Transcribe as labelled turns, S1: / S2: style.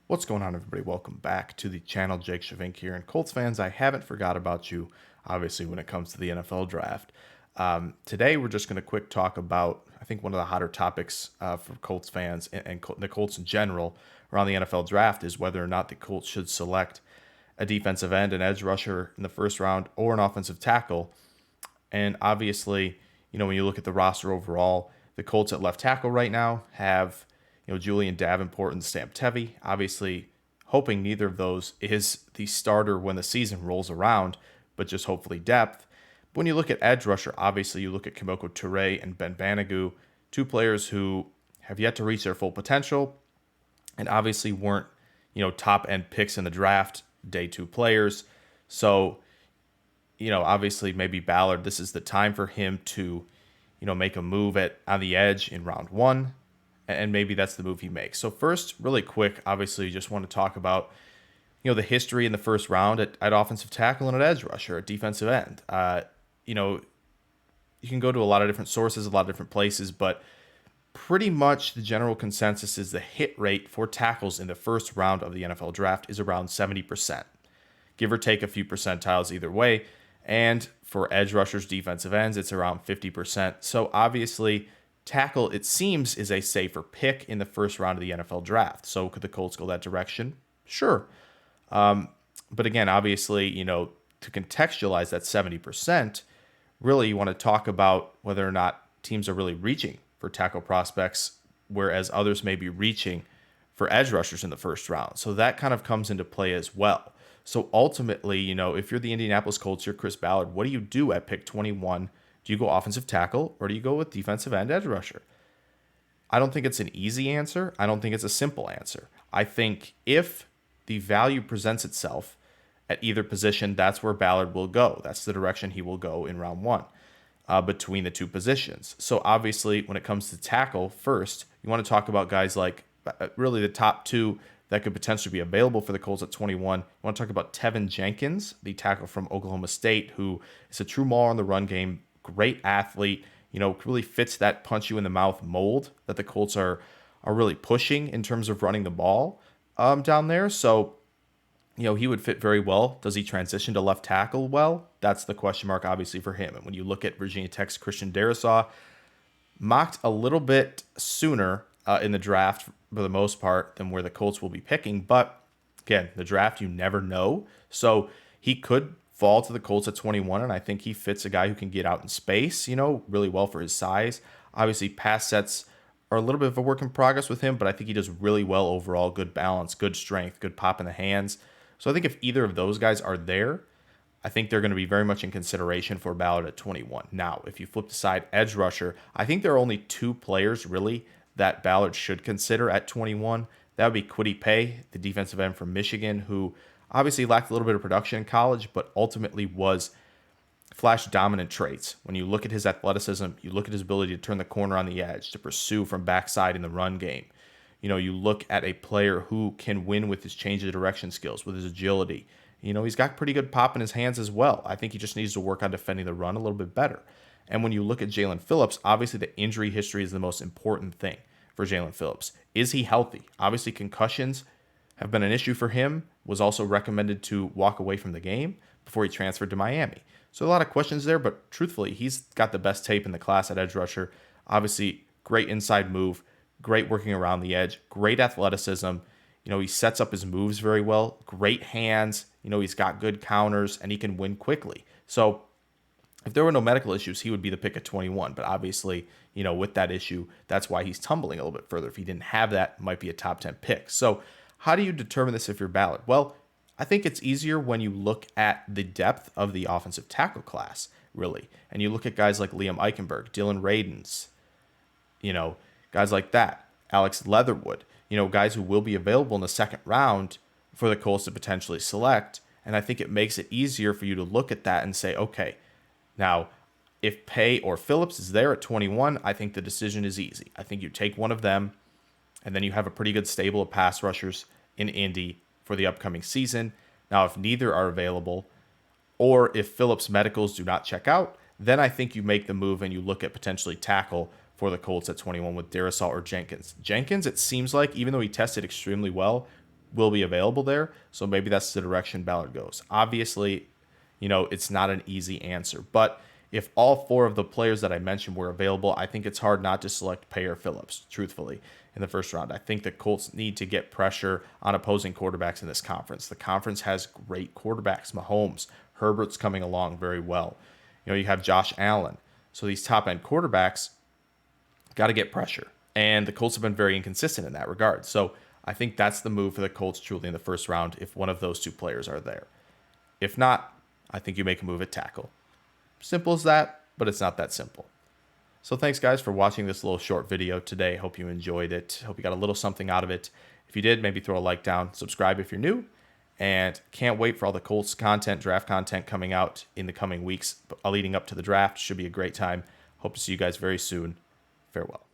S1: What's going on, everybody? Welcome back to the channel. Jake Shavink here. And Colts fans, I haven't forgot about you, obviously, when it comes to the NFL draft. Today, we're just going to quick talk about, I think, one of the hotter topics for Colts fans and the Colts in general around the NFL draft is whether or not the Colts should select a defensive end, an edge rusher in the first round, or an offensive tackle. And obviously, when you look at the roster overall, the Colts at left tackle right now have, Julian Davenport and Sam Tevi. Obviously, hoping neither of those is the starter when the season rolls around, but just hopefully depth. But when you look at edge rusher, obviously you look at Kimoko Toure and Ben Banogu, two players who have yet to reach their full potential and obviously weren't, top end picks in the draft, day two players. So, obviously maybe Ballard, this is the time for him to, make a move on the edge in round one, and maybe that's the move he makes. So first, really quick, obviously, you just want to talk about, the history in the first round at offensive tackle and at edge rusher, at defensive end. You can go to a lot of different sources, a lot of different places, but pretty much the general consensus is the hit rate for tackles in the first round of the NFL draft is around 70%, give or take a few percentiles either way. And for edge rushers, defensive ends, it's around 50%. So obviously, tackle, it seems, is a safer pick in the first round of the NFL draft. So could the Colts go that direction? Sure. But again, obviously, to contextualize that 70%, really you want to talk about whether or not teams are really reaching for tackle prospects, whereas others may be reaching for edge rushers in the first round. So that kind of comes into play as well. So ultimately, if you're the Indianapolis Colts, you're Chris Ballard, what do you do at pick 21? Do you go offensive tackle or do you go with defensive end edge rusher? I don't think it's an easy answer. I don't think it's a simple answer. I think if the value presents itself at either position, that's where Ballard will go. That's the direction he will go in round one between the two positions. So obviously, when it comes to tackle first, you want to talk about guys like really the top two that could potentially be available for the Colts at 21. You want to talk about Tevin Jenkins, the tackle from Oklahoma State, who is a true mauler in the run game, great athlete, really fits that punch you in the mouth mold that the Colts are really pushing in terms of running the ball down there. So, he would fit very well. Does he transition to left tackle well? That's the question mark, obviously, for him. And when you look at Virginia Tech's Christian Darrisaw, mocked a little bit sooner in the draft for the most part than where the Colts will be picking. But again, the draft, you never know. So he could fall to the Colts at 21, and I think he fits a guy who can get out in space, really well for his size. Obviously, pass sets are a little bit of a work in progress with him, but I think he does really well overall. Good balance, good strength, good pop in the hands. So I think if either of those guys are there, I think they're going to be very much in consideration for Ballard at 21. Now, if you flip aside edge rusher, I think there are only two players really that Ballard should consider at 21. That would be Kwity Paye, the defensive end from Michigan, who obviously lacked a little bit of production in college, but ultimately was flash dominant traits. When you look at his athleticism, you look at his ability to turn the corner on the edge, to pursue from backside in the run game. You look at a player who can win with his change of direction skills, with his agility. He's got pretty good pop in his hands as well. I think he just needs to work on defending the run a little bit better. And when you look at Jalen Phillips, obviously the injury history is the most important thing for Jalen Phillips. Is he healthy? Obviously concussions have been an issue for him, was also recommended to walk away from the game before he transferred to Miami. So a lot of questions there, but truthfully, he's got the best tape in the class at edge rusher. Obviously, great inside move, great working around the edge, great athleticism. He sets up his moves very well, great hands. He's got good counters, and he can win quickly. So if there were no medical issues, he would be the pick at 21. But obviously, with that issue, that's why he's tumbling a little bit further. If he didn't have that, it might be a top 10 pick. So how do you determine this if you're Ballard? Well, I think it's easier when you look at the depth of the offensive tackle class, really. And you look at guys like Liam Eichenberg, Dylan Radins, guys like that, Alex Leatherwood, guys who will be available in the second round for the Colts to potentially select. And I think it makes it easier for you to look at that and say, okay, now if Paye or Phillips is there at 21, I think the decision is easy. I think you take one of them, and then you have a pretty good stable of pass rushers in Indy for the upcoming season. Now, if neither are available, or if Phillips' medicals do not check out, then I think you make the move and you look at potentially tackle for the Colts at 21 with Darrisaw or Jenkins. Jenkins, it seems like, even though he tested extremely well, will be available there. So maybe that's the direction Ballard goes. Obviously, it's not an easy answer. But if all four of the players that I mentioned were available, I think it's hard not to select Payer Phillips, truthfully, in the first round. I think the Colts need to get pressure on opposing quarterbacks in this conference. The conference has great quarterbacks. Mahomes, Herbert's coming along very well. You have Josh Allen. So these top-end quarterbacks got to get pressure. And the Colts have been very inconsistent in that regard. So I think that's the move for the Colts truly in the first round if one of those two players are there. If not, I think you make a move at tackle. Simple as that, but it's not that simple. So thanks, guys, for watching this little short video today. Hope you enjoyed it. Hope you got a little something out of it. If you did, maybe throw a like down. Subscribe if you're new. And can't wait for all the Colts content, draft content coming out in the coming weeks leading up to the draft. Should be a great time. Hope to see you guys very soon. Farewell.